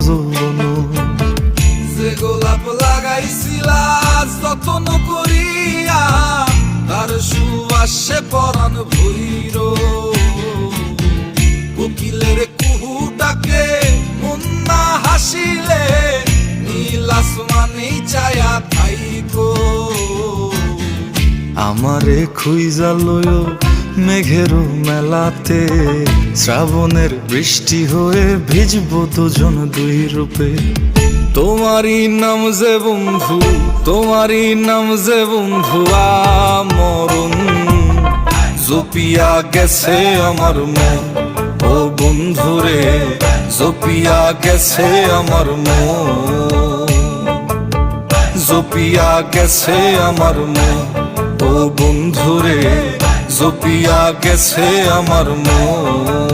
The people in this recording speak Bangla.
যৌবন। যে গোলাপ লাগাইছিলা যত্ন করিয়া, তার সুবাসে পরাণ ভৈর। কোকিলের কুহু ডাকে মন না হাসিলে, নীল আসমানে ছায়া থাইকো। আমারে খুইজা লয়ো মেঘের মেলাতে, শ্রাবণের বৃষ্টি হয়ে ভিজব দুজন দুই রূপে। তোমারই নাম যে বন্ধু, তোমারই নাম যে বন্ধু আমরণ, জপিয়া গেছে আমার মন। ও বন্ধুরে জপিয়া গেছে আমার মন, জপিয়া গেছে আমার মন। ও বন্ধুরে জপিয়া গেছে আমার মন।